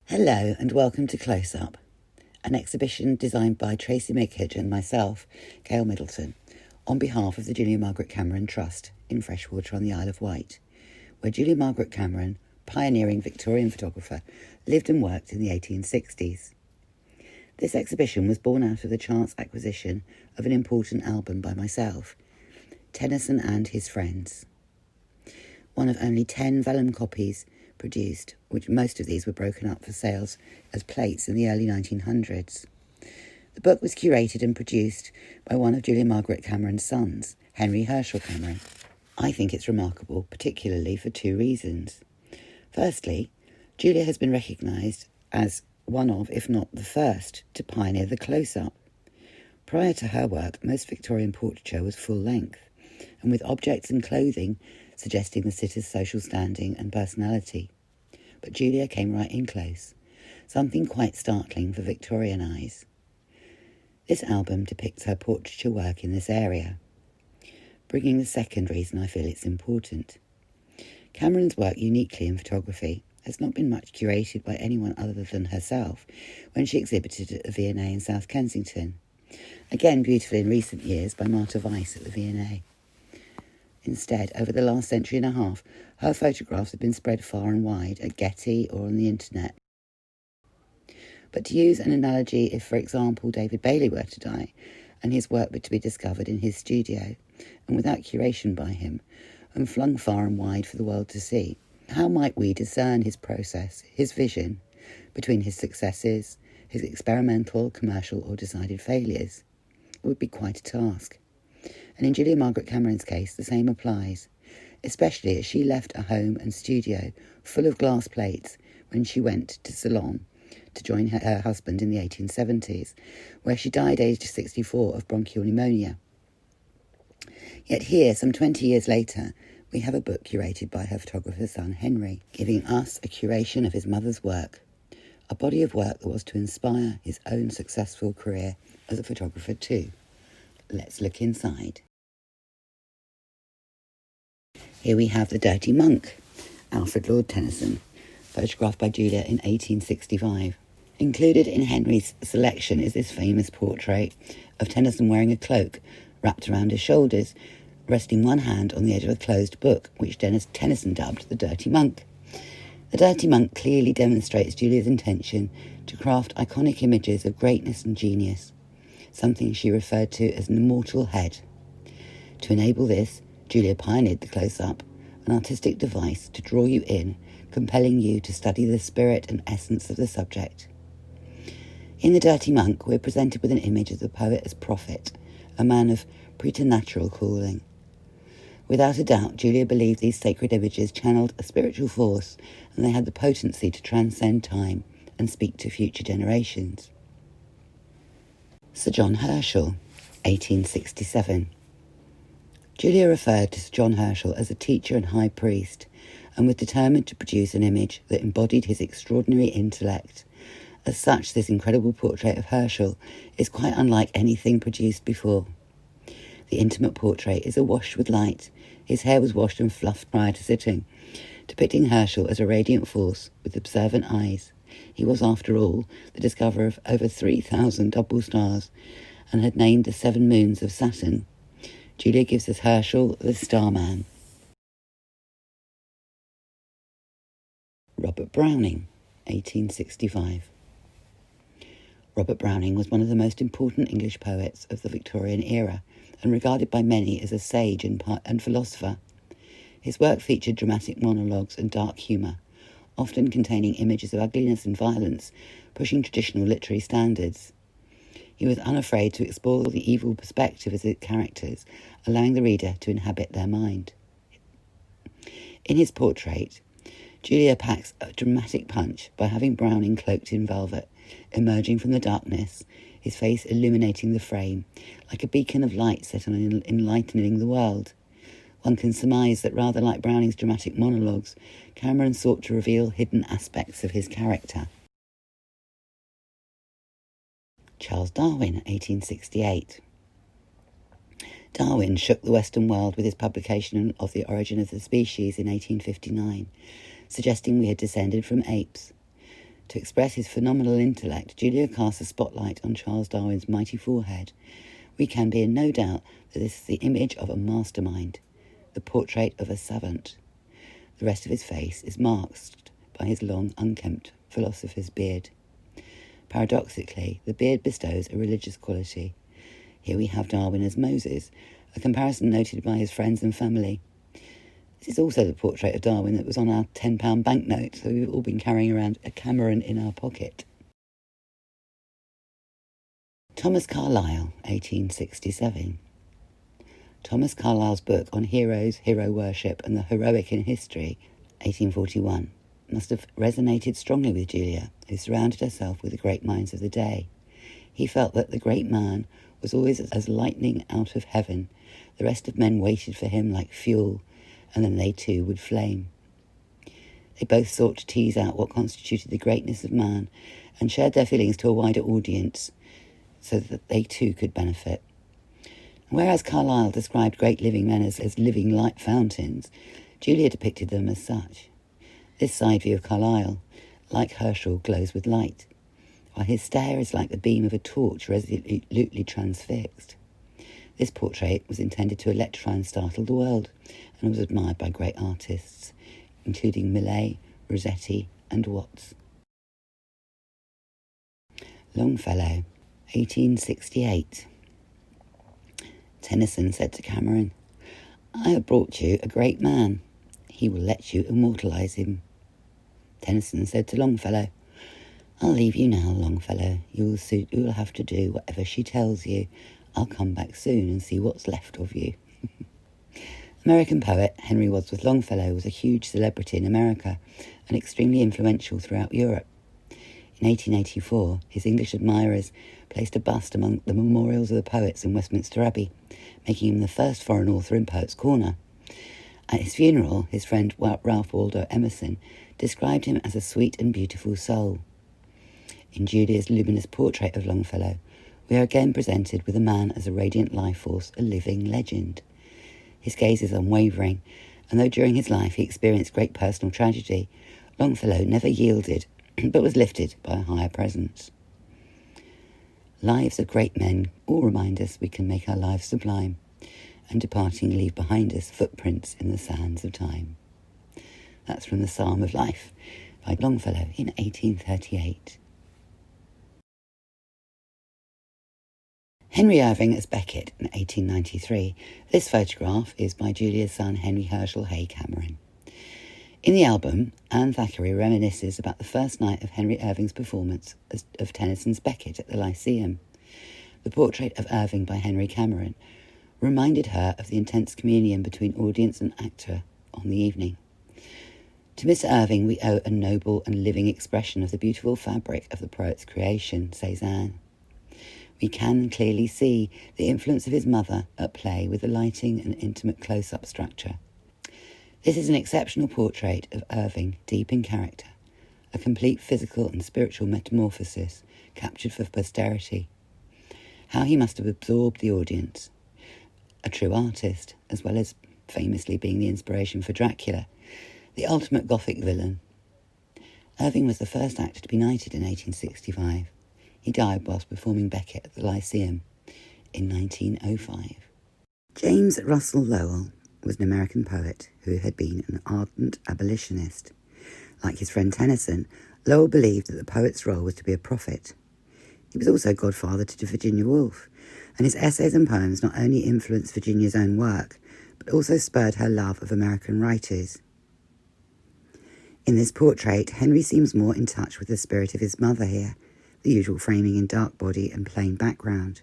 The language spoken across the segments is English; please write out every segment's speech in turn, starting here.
Hello and welcome to Close Up, an exhibition designed by Tracy, Mikich and myself, Gail, Middleton, on behalf of the Julia Margaret Cameron Trust in Freshwater on the Isle of Wight, where Julia Margaret Cameron, pioneering Victorian photographer, lived and worked in the 1860s. This exhibition was born out of the chance acquisition of an important album by myself, Tennyson and His Friends, one of only 10 vellum copies produced, which most of these were broken up for sales as plates in the early 1900s. The book was curated and produced by one of Julia Margaret Cameron's sons, Henry Herschel Cameron. I think it's remarkable, particularly for two reasons. Firstly, Julia has been recognised as one of, if not the first, to pioneer the close-up. Prior to her work, most Victorian portraiture was full length, and with objects and clothing suggesting the sitter's social standing and personality. But Julia came right in close, something quite startling for Victorian eyes. This album depicts her portraiture work in this area, bringing the second reason I feel it's important. Cameron's work uniquely in photography has not been much curated by anyone other than herself when she exhibited at the V&A in South Kensington. Again, beautifully in recent years by Marta Weiss at the V&A. Instead, over the last century and a half, her photographs have been spread far and wide at Getty or on the internet. But to use an analogy, if, for example, David Bailey were to die and his work were to be discovered in his studio and without curation by him and flung far and wide for the world to see, how might we discern his process, his vision, between his successes, his experimental, commercial or decided failures? It would be quite a task. And in Julia Margaret Cameron's case, the same applies, especially as she left a home and studio full of glass plates when she went to Solent to join her husband in the 1870s, where she died aged 64 of bronchial pneumonia. Yet here, some 20 years later, we have a book curated by her photographer's son Henry, giving us a curation of his mother's work, a body of work that was to inspire his own successful career as a photographer too. Let's look inside. Here we have The Dirty Monk, Alfred Lord Tennyson, photographed by Julia in 1865. Included in Henry's selection is this famous portrait of Tennyson wearing a cloak wrapped around his shoulders, resting one hand on the edge of a closed book, which Tennyson dubbed The Dirty Monk. The Dirty Monk clearly demonstrates Julia's intention to craft iconic images of greatness and genius, something she referred to as an immortal head. To enable this, Julia pioneered the close-up, an artistic device to draw you in, compelling you to study the spirit and essence of the subject. In The Dirty Monk, we're presented with an image of the poet as prophet, a man of preternatural calling. Without a doubt, Julia believed these sacred images channeled a spiritual force, and they had the potency to transcend time and speak to future generations. Sir John Herschel, 1867. Julia referred to Sir John Herschel as a teacher and high priest, and was determined to produce an image that embodied his extraordinary intellect. As such, this incredible portrait of Herschel is quite unlike anything produced before. The intimate portrait is awash with light. His hair was washed and fluffed prior to sitting, depicting Herschel as a radiant force with observant eyes. He was, after all, the discoverer of over 3,000 double stars and had named the 7 moons of Saturn. Julia gives us Herschel, the Starman. Robert Browning, 1865. Robert Browning was one of the most important English poets of the Victorian era and regarded by many as a sage and philosopher. His work featured dramatic monologues and dark humour, often containing images of ugliness and violence, pushing traditional literary standards. He was unafraid to explore the evil perspective of his characters, allowing the reader to inhabit their mind. In his portrait, Julia packs a dramatic punch by having Browning cloaked in velvet, emerging from the darkness, his face illuminating the frame, like a beacon of light set on enlightening the world. One can surmise that rather like Browning's dramatic monologues, Cameron sought to reveal hidden aspects of his character. Charles Darwin, 1868. Darwin shook the Western world with his publication of The Origin of the Species in 1859, suggesting we had descended from apes. To express his phenomenal intellect, Julia casts a spotlight on Charles Darwin's mighty forehead. We can be in no doubt that this is the image of a mastermind, the portrait of a savant. The rest of his face is masked by his long, unkempt philosopher's beard. Paradoxically, the beard bestows a religious quality. Here we have Darwin as Moses, a comparison noted by his friends and family. This is also the portrait of Darwin that was on our £10 banknote, so we've all been carrying around a Cameron in our pocket. Thomas Carlyle, 1867. Thomas Carlyle's book on heroes, hero worship and the heroic in history, 1841, must have resonated strongly with Julia, who surrounded herself with the great minds of the day. He felt that the great man was always as lightning out of heaven. The rest of men waited for him like fuel, and then they too would flame. They both sought to tease out what constituted the greatness of man and shared their feelings to a wider audience so that they too could benefit. Whereas Carlyle described great living men as living light fountains, Julia depicted them as such. This side view of Carlyle, like Herschel, glows with light, while his stare is like the beam of a torch resolutely transfixed. This portrait was intended to electrify and startle the world, and was admired by great artists, including Millet, Rossetti and Watts. Longfellow, 1868. Tennyson said to Cameron, "I have brought you a great man. He will let you immortalise him." Tennyson said to Longfellow, "I'll leave you now, Longfellow. You will have to do whatever she tells you. I'll come back soon and see what's left of you." American poet Henry Wadsworth Longfellow was a huge celebrity in America and extremely influential throughout Europe. In 1884, his English admirers placed a bust among the memorials of the poets in Westminster Abbey, making him the first foreign author in Poets' Corner. At his funeral, his friend Ralph Waldo Emerson described him as a sweet and beautiful soul. In Julia's luminous portrait of Longfellow, we are again presented with a man as a radiant life force, a living legend. His gaze is unwavering, and though during his life he experienced great personal tragedy, Longfellow never yielded, but was lifted by a higher presence. Lives of great men all remind us we can make our lives sublime, and departing leave behind us footprints in the sands of time. That's from the Psalm of Life by Longfellow in 1838. Henry Irving as Beckett in 1893. This photograph is by Julia's son Henry Herschel Hay Cameron. In the album, Anne Thackeray reminisces about the first night of Henry Irving's performance of Tennyson's Beckett at the Lyceum. The portrait of Irving by Henry Cameron reminded her of the intense communion between audience and actor on the evening. To Mr. Irving we owe a noble and living expression of the beautiful fabric of the poet's creation, says Anne. We can clearly see the influence of his mother at play with the lighting and intimate close-up structure. This is an exceptional portrait of Irving, deep in character, a complete physical and spiritual metamorphosis captured for posterity. How he must have absorbed the audience. A true artist, as well as famously being the inspiration for Dracula, the ultimate Gothic villain. Irving was the first actor to be knighted in 1865. He died whilst performing Beckett at the Lyceum in 1905. James Russell Lowell was an American poet who had been an ardent abolitionist. Like his friend Tennyson, Lowell believed that the poet's role was to be a prophet. He was also godfather to Virginia Woolf, and his essays and poems not only influenced Virginia's own work, but also spurred her love of American writers. In this portrait, Henry seems more in touch with the spirit of his mother here, the usual framing in dark body and plain background.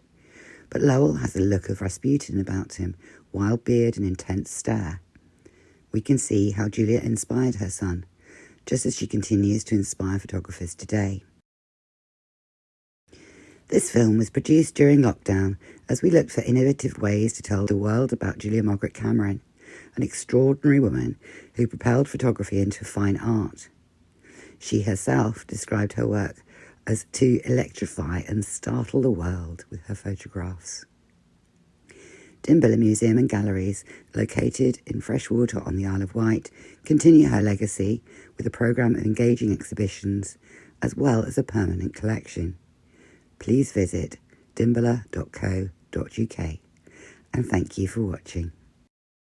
But Lowell has a look of Rasputin about him, wild beard and intense stare. We can see how Julia inspired her son, just as she continues to inspire photographers today. This film was produced during lockdown as we looked for innovative ways to tell the world about Julia Margaret Cameron, an extraordinary woman who propelled photography into fine art. She herself described her work as to electrify and startle the world with her photographs. Dimbola Museum and Galleries, located in Freshwater on the Isle of Wight, continue her legacy with a programme of engaging exhibitions as well as a permanent collection. Please visit dimbola.co.uk, and thank you for watching.